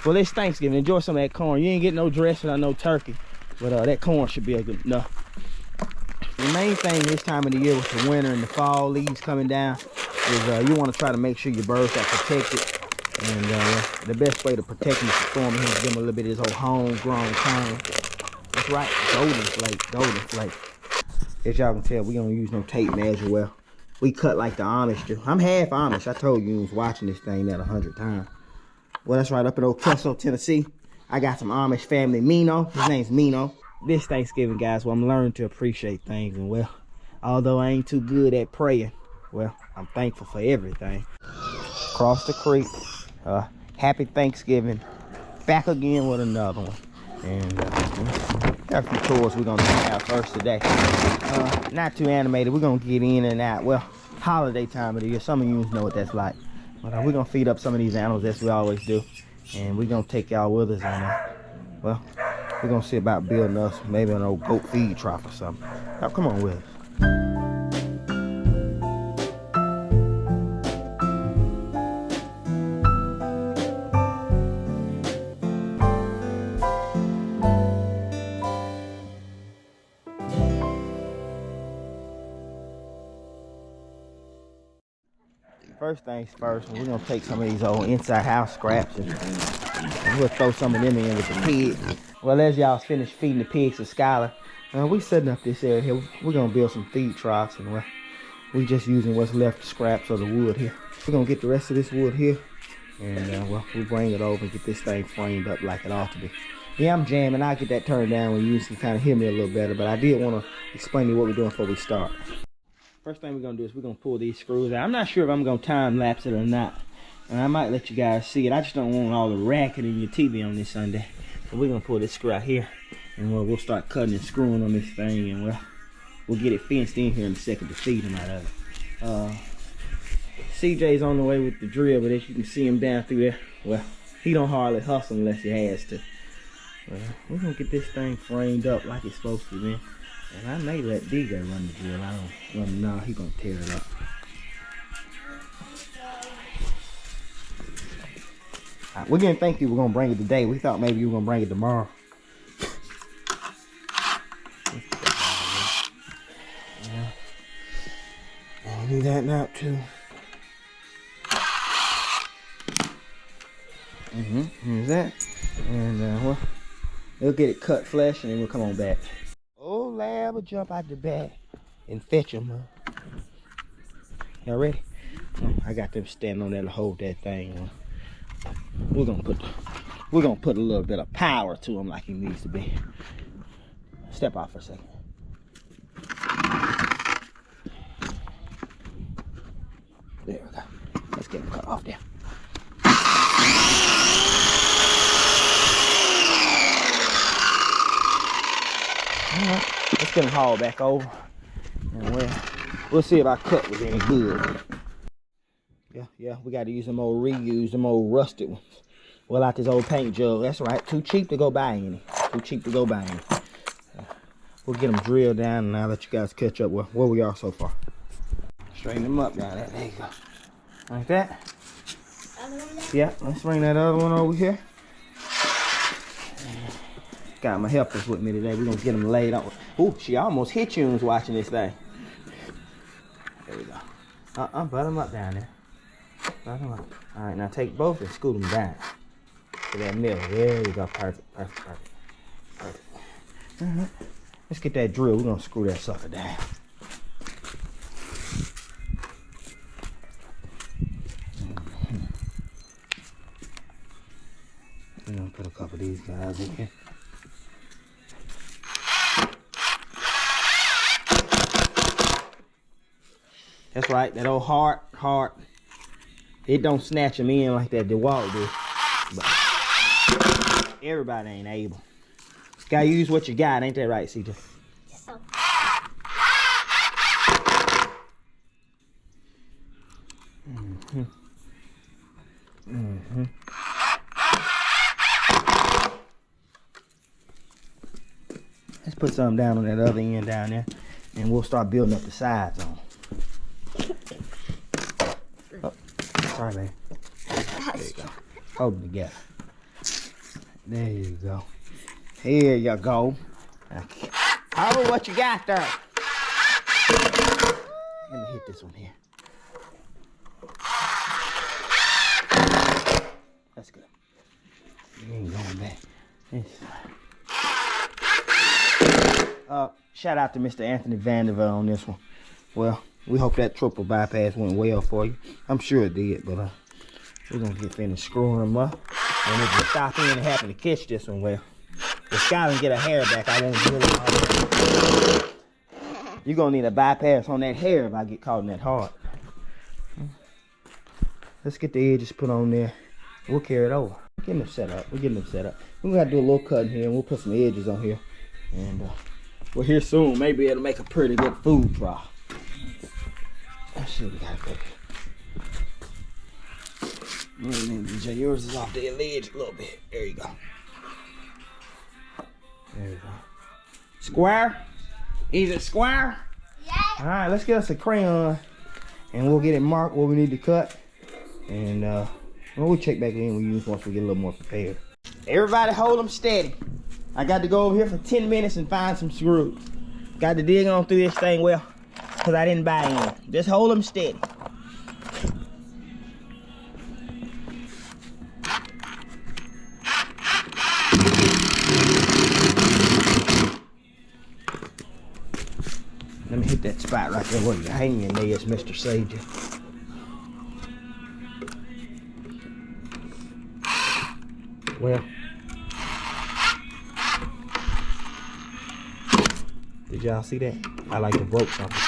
Well, it's Thanksgiving. Enjoy some of that corn. You ain't getting no dressing or no turkey, but that corn should be good enough. The main thing this time of the year with the winter and the fall leaves coming down is you want to try to make sure your birds are protected. And the best way to protect them is to throw them in and give them a little bit of this old homegrown corn. That's right, golden flake, golden flake. As y'all can tell, we don't use no tape measure. Well, we cut like the Amish do. I'm half Amish. I told you was watching this thing that 100 times. Well, that's right, up in Old Kelso, Tennessee. I got some Amish family. Mino, his name's Mino. This Thanksgiving, guys, well, I'm learning to appreciate things. And well, although I ain't too good at praying, well, I'm thankful for everything. Across the creek. Happy Thanksgiving. Back again with another one. And got a few chores we're gonna check out first today. Not too animated. We're gonna get in and out. Well, holiday time of the year. Some of you know what that's like. But we're gonna feed up some of these animals as we always do. And we're gonna take y'all with us on that. Well, we're gonna see about building us maybe an old goat feed trough or something. Now come on with us. First things first, we're gonna take some of these old inside house scraps and we'll throw some of them in with the pig. Well, as y'all finish feeding the pigs to Skylar, we setting up this area here. We're gonna build some feed troughs, and we just using what's left scraps of the wood here. We're gonna get the rest of this wood here, and well, we'll bring it over and get this thing framed up like it ought to be. Yeah, I'm jamming. I'll get that turned down when you can kind of hear me a little better, but I did want to explain to you what we're doing before we start. First thing we're gonna do is we're gonna pull these screws out. I'm not sure if I'm gonna time lapse it or not, and I might let you guys see it. I just don't want all the racket in your TV on this Sunday. So we're gonna pull this screw out here, and we'll start cutting and screwing on this thing, and we'll get it fenced in here in a second to feed them out of it. CJ's on the way with the drill, but as you can see him down through there, well, he don't hardly hustle unless he has to. Well, we're gonna get this thing framed up like it's supposed to, man. And I may let DJ run the drill. I don't run. No, he gonna tear it up. Right, we didn't think you were gonna bring it today. We thought maybe you were gonna bring it tomorrow. Yeah. I'll do that now too. Here's that. And well, we'll get it cut flesh, and then we'll come on back. Old lab will jump out the back and fetch them. Y'all ready? I got them standing on there to hold that thing. We're gonna put a little bit of power to him like he needs to be. Step off for a second. There we go. Let's get him cut off there. Alright, let's get him hauled back over. And we'll see if our cut was any good. Yeah, we gotta use them old reused, them old rusted ones. Well, out this old paint jug. That's right, too cheap to go buy any. Too cheap to go buy any. We'll get them drilled down, and I'll let you guys catch up where we are so far. Straighten them up down there. There you go. Like that. Yeah, let's bring that other one over here. Got my helpers with me today. We're gonna get them laid out. Ooh, she almost hit you watching this thing. There we go. Butt them up down there. Butt them up. All right, now take both and scoot them down to that middle. There we go. Perfect. All right. Let's get that drill. We're gonna screw that sucker down. We're gonna put a couple of these guys in here. That's right, that old heart. It don't snatch them in like that DeWalt do. But everybody ain't able. Gotta use what you got, ain't that right, CJ? Yes, sir. Let's put something down on that other end down there, and we'll start building up the sides on. Oh, sorry, baby. There you go. Hold them together. There you go. Here you go. Okay. Oh, what you got there? Let me hit this one here. That's good. You ain't going back. Shout out to Mr. Anthony Vanderbilt on this one. Well, we hope that triple bypass went well for you. I'm sure it did, but we're gonna get finished screwing them up. And if you stop in and happen to catch this one, well, if Skylar can get her hair back, I won't really hard. You're gonna need a bypass on that hair if I get caught in that hard. Let's get the edges put on there. We'll carry it over. We're getting them set up. We're getting them set up. We're gonna do a little cut in here and we'll put some edges on here. And we're here soon. Maybe it'll make a pretty good food trough. Let's see what we got back here. Yours is off the ledge a little bit. There you go. There you go. Square? Is it square? Yeah. All right, let's get us a crayon and we'll get it marked where we need to cut. And we'll check back in with you once we get a little more prepared. Everybody hold them steady. I got to go over here for 10 minutes and find some screws. Got to dig on through this thing well, because I didn't buy any. Just hold them steady. Let me hit that spot right there where you're hanging there, Mr. Sager. Well, did y'all see that? I like to broke something.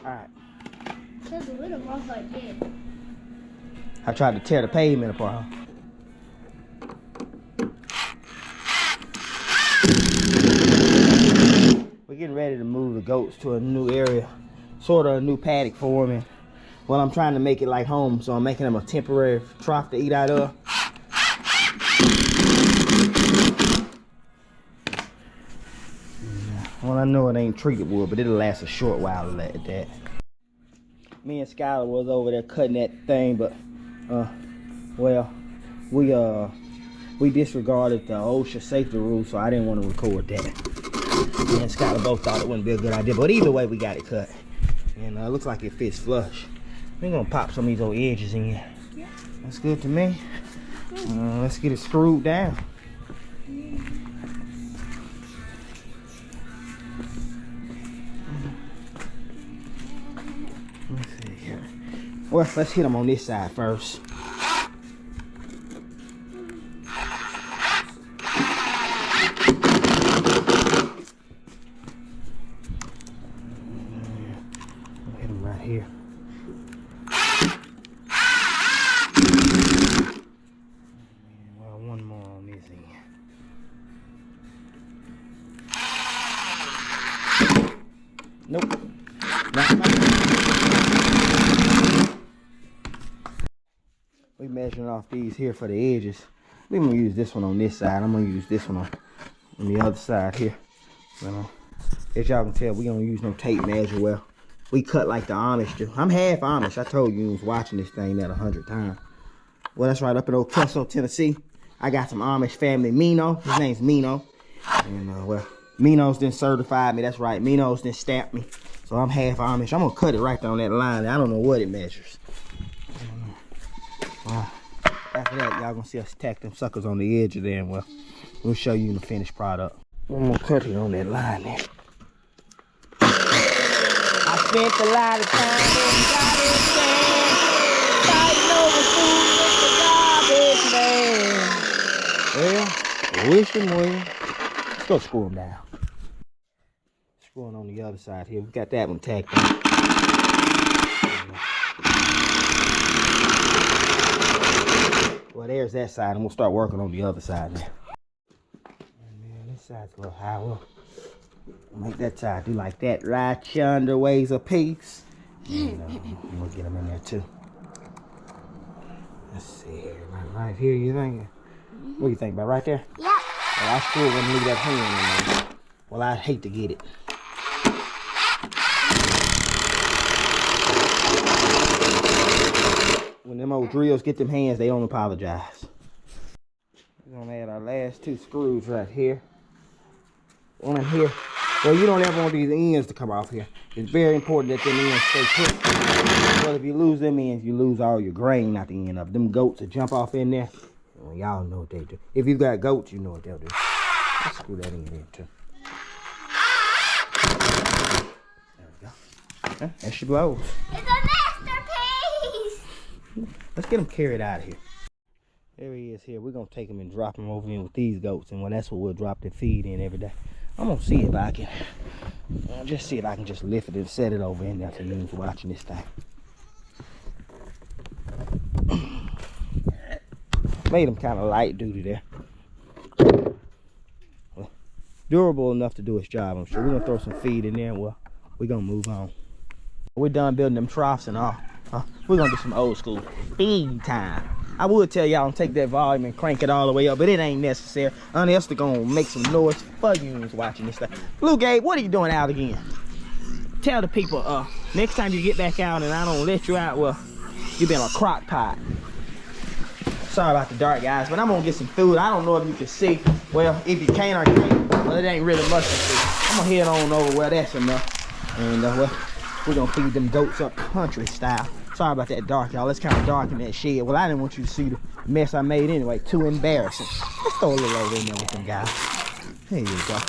Alright. There's a little rough like this. I tried to tear the pavement apart, huh? We're getting ready to move the goats to a new area, sort of a new paddock for them. Well, I'm trying to make it like home, so I'm making them a temporary trough to eat out of. Well, I know it ain't treated wood, but it'll last a short while at that. Me and Skylar was over there cutting that thing, but well, we disregarded the OSHA safety rules, so I didn't want to record that. Me and Skylar both thought it wouldn't be a good idea, but either way, we got it cut, and it looks like it fits flush. We're gonna pop some of these old edges in here. Yeah. That's good to me. Let's get it screwed down. Let's see here. Well, let's hit them on this side first. Hit them right here. Nope. We measuring off these here for the edges. We're gonna use this one on this side. I'm gonna use this one on the other side here. As y'all can tell, we don't use no tape measure. Well, we cut like the Amish do. I'm half Amish. I told you, I was watching this thing that 100 times. Well, that's right up in Old Kelso, Tennessee. I got some Amish family. Mino, his name's Mino, and well, Minos didn't certify me. That's right, Minos didn't stamp me. So I'm half Amish. I'm gonna cut it right there on that line. I don't know what it measures. After that, y'all gonna see us tack them suckers on the edge of there, and well, we'll show you the finished product. I'm gonna cut it on that line there. I spent a lot of time in garbage man, fighting over food with the garbage man. Well, wish him well. Let's go screw them down. Screwing on the other side here. We got that one tacked on. Well, there's that side, and we'll start working on the other side now. Man, this side's a little high. We'll make that side do like that. Right yonder ways a piece. And we'll get them in there too. Let's see here. Right here, you think? What do you think, about right there? Yeah. Well, I still wouldn't leave that hand in there. Well, I'd hate to get it. When When them old drills get them hands, they don't apologize. We're gonna add our last 2 screws right here. One here. Well, you don't ever want these ends to come off here. It's very important that them ends stay put. Well, if you lose them ends, you lose all your grain out the end of them goats that jump off in there. Well, y'all know what they do. If you got goats, you know what they'll do. Let's screw that in there too. There we go. There she blows. It's a masterpiece! Let's get them carried out of here. There he is here. We're going to take him and drop him over in with these goats. And well, that's what we'll drop the feed in every day. I'm going to see if I can, just see if I can just lift it and set it over in there for you watching this thing. Made him kind of light duty there. Well, durable enough to do his job, I'm sure. We're going to throw some feed in there and well, we're going to move on. We're done building them troughs and all. We're going to do some old school feed time. I would tell y'all to take that volume and crank it all the way up, but it ain't necessary. Unless they're gonna make some noise for you watching this thing. Blue Gabe, what are you doing out again? Tell the people, next time you get back out and I don't let you out, well, you been a crock pot. Sorry about the dark, guys, but I'm gonna get some food. I don't know if you can see. Well, if you can or can't, well, it ain't really much to see. I'm gonna head on over where that's enough. And, well, we're gonna feed them goats up country style. Sorry about that dark, y'all. It's kind of dark in that shed. Well, I didn't want you to see the mess I made anyway. Too embarrassing. Let's throw a little over in there with them guys. There you go.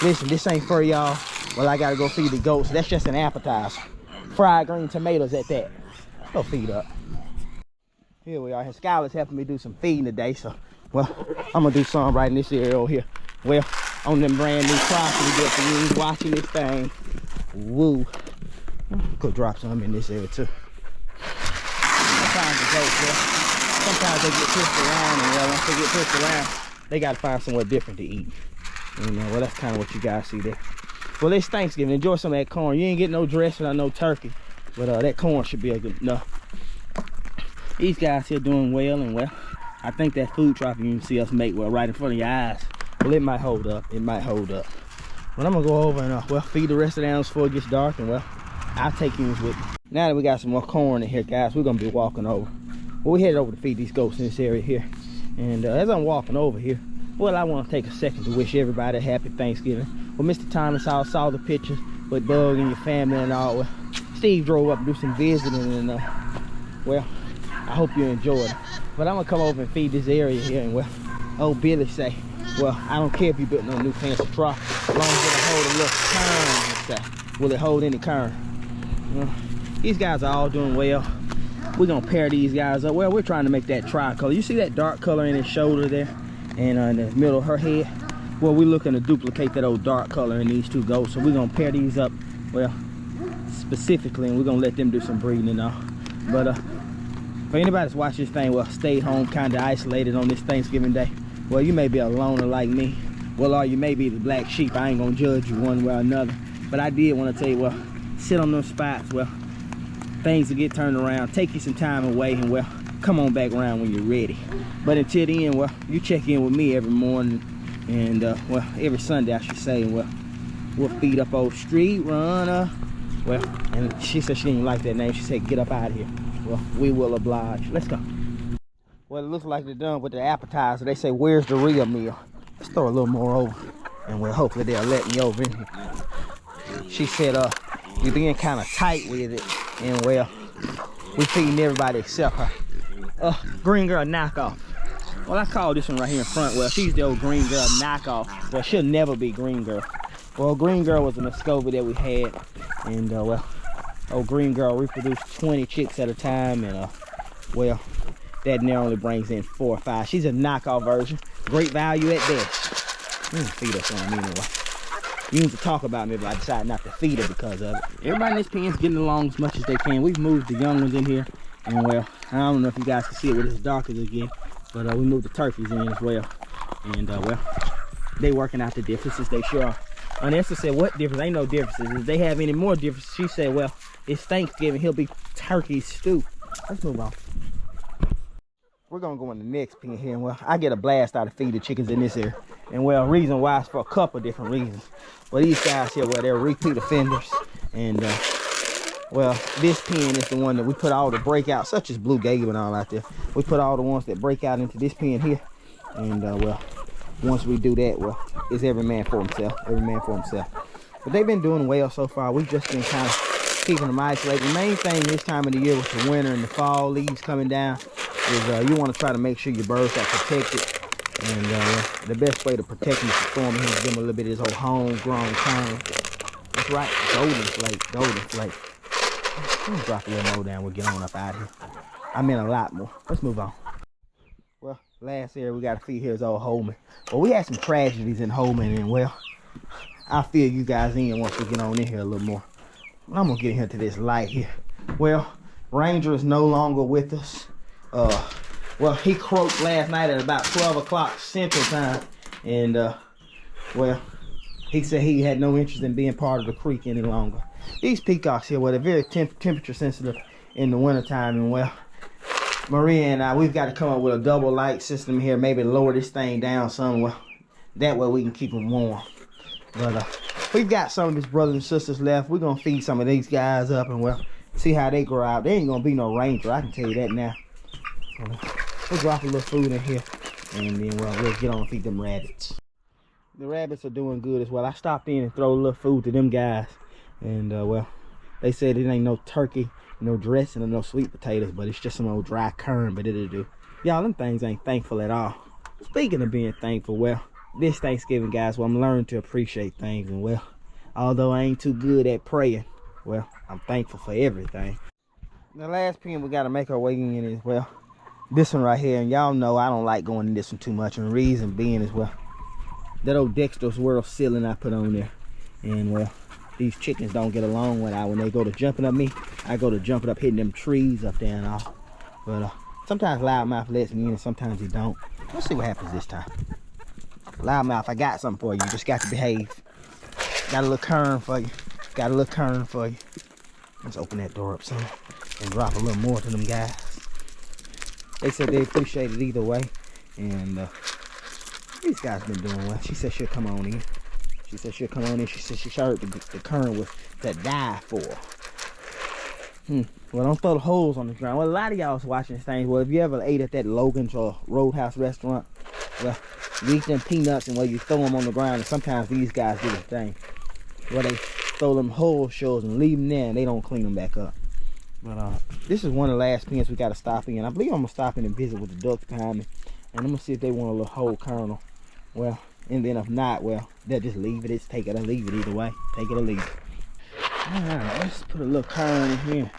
Listen, this ain't for y'all. Well, I gotta go feed the goats. That's just an appetizer. Fried green tomatoes at that. Go feed up. Here we are. Skylar's helping me do some feeding today. So, well, I'm gonna do some right in this area over here. Well, on them brand new crops we get for you watching this thing. Woo. Go drop some in this area too. Sometimes they get pushed around, and well, once they get pushed around, they gotta find somewhere different to eat. And well, that's kind of what you guys see there. Well, it's Thanksgiving. Enjoy some of that corn. You ain't getting no dressing or no turkey, but that corn should be a good enough. These guys here doing well, and well, I think that food trough you can see us make well right in front of your eyes. Well, it might hold up. It might hold up. But I'm gonna go over and well feed the rest of the animals before it gets dark, and well, I'll take you with me. Now that we got some more corn in here, guys, we're gonna be walking over. Well, we headed over to feed these goats in this area here. And as I'm walking over here, well, I want to take a second to wish everybody a happy Thanksgiving. Well, Mr. Thomas, I saw the pictures with Doug and your family and all. Well, Steve drove up to do some visiting, and well, I hope you enjoyed it. But I'm gonna come over and feed this area here, and well, old Billy say, well, I don't care if you built no new fancy trough, as long as it'll hold a little current and stuff. Will it hold any current? Well, these guys are all doing well. We're gonna pair these guys up. Well, we're trying to make that tricolor. You see that dark color in his shoulder there, and in the middle of her head? Well, we're looking to duplicate that old dark color in these 2 goats. So we're gonna pair these up, well, specifically, and we're gonna let them do some breeding and all. But for anybody that's watching this thing, well, stayed home, kind of isolated on this Thanksgiving day. Well, you may be a loner like me. Well, or you may be the black sheep. I ain't gonna judge you one way or another. But I did want to tell you, well, sit on those spots. Well, things will get turned around. Take you some time away, and well, come on back around when you're ready. But until then, well, you check in with me every morning, and well, every Sunday I should say, and well, we'll feed up old Street Runner. Well, and she said she didn't like that name. She said, get up out of here. Well, we will oblige. Let's go. Well, it looks like they're done with the appetizer. They say, where's the real meal? Let's throw a little more over, and well, hopefully they'll let me over in here. She said, you're being kind of tight with it, and well, we feeding everybody except her. Green girl knockoff. Well, I call this one right here in front. Well, she's the old green girl knockoff. Well, she'll never be green girl. Well, green girl was a Muscovy that we had, and well, old green girl reproduced 20 chicks at a time, and well, that now only brings in 4 or 5. She's a knockoff version. Great value at best. Feed us on me anyway. You need to talk about me, but I decided not to feed her because of it. Everybody in this pen's getting along as much as they can. We've moved the young ones in here, and well, I don't know if you guys can see it when it's dark as again, but we moved the turkeys in as well, and well, they working out the differences. They sure are. Anessa said, what difference? Ain't no differences. If they have any more differences, she said, well, it's Thanksgiving, he'll be turkey stew. Let's move on. We're gonna go in the next pen here, and well, I get a blast out of feeding chickens in this area. And well, reason why is for a couple of different reasons. Well, these guys here, well, they're repeat offenders, and well, this pen is the one that we put all the breakouts, such as blue gator and all out there. We put all the ones that break out into this pen here. And well, once we do that, well, it's every man for himself. Every man for himself. But they've been doing well so far. We've just been kind of keeping them isolated. The main thing this time of the year with the winter and the fall leaves coming down is you want to try to make sure your birds are protected. And the best way to protect them is to throw them in here and give them a little bit of this old homegrown kernel. That's right, golden flake, golden flake. Let me drop a little more down, we'll get on up out of here. I meant a lot more. Let's move on. Well, last area we got to feed here is old Holman. Well, we had some tragedies in Holman, and well, I'll fill you guys in once we get on in here a little more. I'm gonna get in here to this light here. Well, Ranger is no longer with us. Well, he croaked last night at about 12 o'clock Central Time, and well, he said he had no interest in being part of the creek any longer. These peacocks here, well, they're very temperature sensitive in the wintertime, and well, Maria and I, we've got to come up with a double light system here, maybe lower this thing down some, well, that way we can keep them warm. But we've got some of his brothers and sisters left. We're gonna feed some of these guys up and well, see how they grow out. There ain't gonna be no Ranger, I can tell you that now. We'll drop a little food in here, and then well, we'll get on and feed them rabbits. The rabbits are doing good as well. I stopped in and throw a little food to them guys, and well, they said it ain't no turkey, no dressing, or no sweet potatoes, but it's just some old dry kern, but it'll do. Y'all, them things ain't thankful at all. Speaking of being thankful, well, this Thanksgiving, guys, well, I'm learning to appreciate things, and well, although I ain't too good at praying, well, I'm thankful for everything. The last pen we got to make our way in is, well, this one right here, and y'all know I don't like going in this one too much, and the reason being is, well, that old Dexter's World ceiling I put on there, and well, these chickens don't get along with I when they go to jumping up me. I go to jumping up, hitting them trees up there and all. But sometimes Loudmouth lets me in, and sometimes he don't. Let's see what happens this time. Loudmouth, I got something for you. You just got to behave. Got a little kern for you. Got a little kern for you. Let's open that door up some and drop a little more to them guys. They said they appreciate it either way, and these guys been doing well. She said she'll come on in. She said she'll come on in. She said she heard the kern was to die for. Well, don't throw the holes on the ground. Well, a lot of y'all's watching this thing. Well, if you ever ate at that Logan's or Roadhouse restaurant, well, you eat them peanuts and well, you throw them on the ground, and sometimes these guys do the thing. Well, they throw them whole shells and leave them there, and they don't clean them back up. But this is one of the last pens we got to stop in. I believe I'm gonna stop in and visit with the ducks behind me, and I'm gonna see if they want a little whole kernel. Well, and then if not, well, they'll just leave it. It's take it or leave it either way. Take it or leave it. All right, let's put a little kernel in here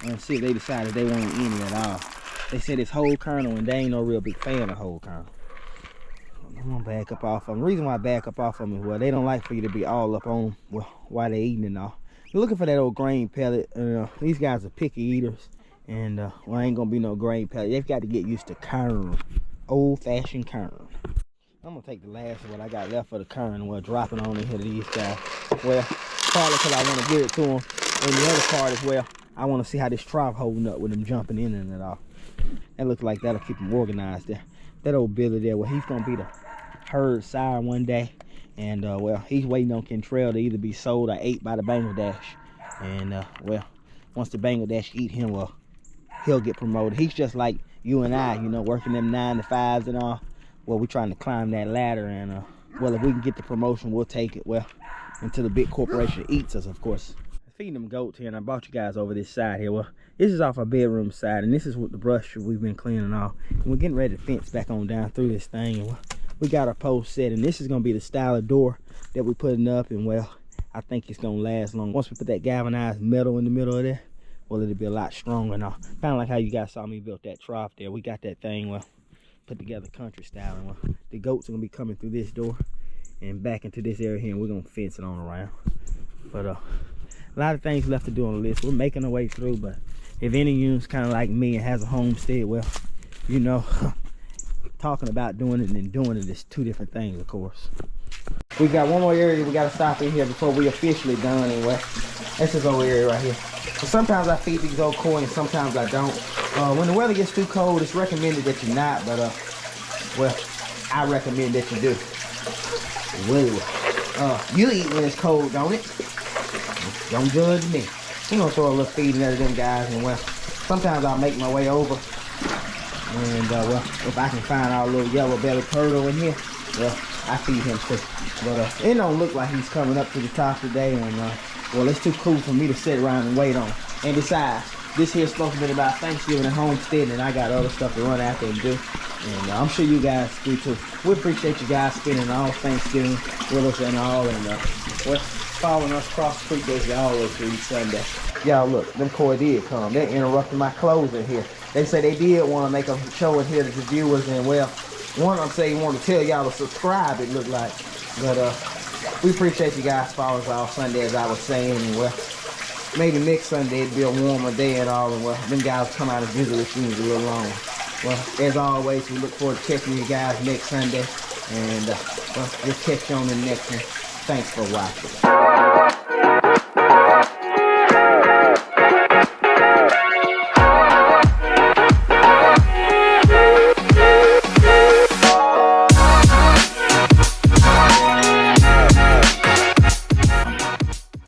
and see if they decide if they want any at all. They said it's whole kernel, and they ain't no real big fan of whole kernel. I'm gonna back up off of them. The reason why I back up off of them is, well, they don't like for you to be all up on them, well, while they're eating and all. They're looking for that old grain pellet. These guys are picky eaters, and well, ain't gonna be no grain pellet. They've got to get used to kern, old-fashioned kern. I'm gonna take the last of what I got left for the kern and we'll drop it on in here to these guys. Well, partly because I want to give it to them, and the other part is, well, I want to see how this trough holding up with them jumping in and it all. That looks like that'll keep them organized there. That old Billy there, well, he's gonna be the herd sire one day, and well, he's waiting on Kentrell to either be sold or ate by the Bangladesh. And well, once the Bangladesh eat him, well, he'll get promoted. He's just like you and I, you know, working them 9 to 5s and all. Well, we're trying to climb that ladder, and well, if we can get the promotion, we'll take it. Well, until the big corporation eats us, of course. Feeding them goats here, and I brought you guys over this side here. Well, this is off our bedroom side, and this is what the brush we've been cleaning off. And we're getting ready to fence back on down through this thing, and we got our post set, and this is gonna be the style of door that we're putting up, and well, I think it's gonna last long. Once we put that galvanized metal in the middle of there, well, it'll be a lot stronger now. Kind of like how you guys saw me build that trough there. We got that thing, well, put together country style, and well, the goats are gonna be coming through this door and back into this area here, and we're gonna fence it on around. But a lot of things left to do on the list. We're making our way through, but if any of you's kind of like me and has a homestead, well, you know, talking about doing it and doing it is two different things, of course. We got one more area we got to stop in here before we officially done anyway. That's this old area right here. So sometimes I feed these old koi and sometimes I don't. When the weather gets too cold, it's recommended that you not, but well, I recommend that you do. Well, you eat when it's cold, don't it? Don't judge me. He gonna throw a little feed in there to them guys, and well, sometimes I'll make my way over, and well, if I can find our little yellow belly turtle in here, well, I feed him too. But it don't look like he's coming up to the top today, and well, it's too cool for me to sit around and wait on. And besides, this here's supposed to be about Thanksgiving and homestead, and I got other stuff to run after and do. And I'm sure you guys do too. We appreciate you guys spending all Thanksgiving with us and all, and well, following us across the street as you always do each Sunday. Y'all look, them koi did come. They're interrupting my closing here. They say they did want to make a show in here to the viewers, and well, one of them say he wanted to tell y'all to subscribe, it looked like. But we appreciate you guys following us all Sunday, as I was saying, and well, maybe next Sunday it'll be a warmer day and all, and well, them guys come out and visit us a little longer. Well, as always, we look forward to catching you guys next Sunday, and well, we'll catch you on the next one. Thanks for watching.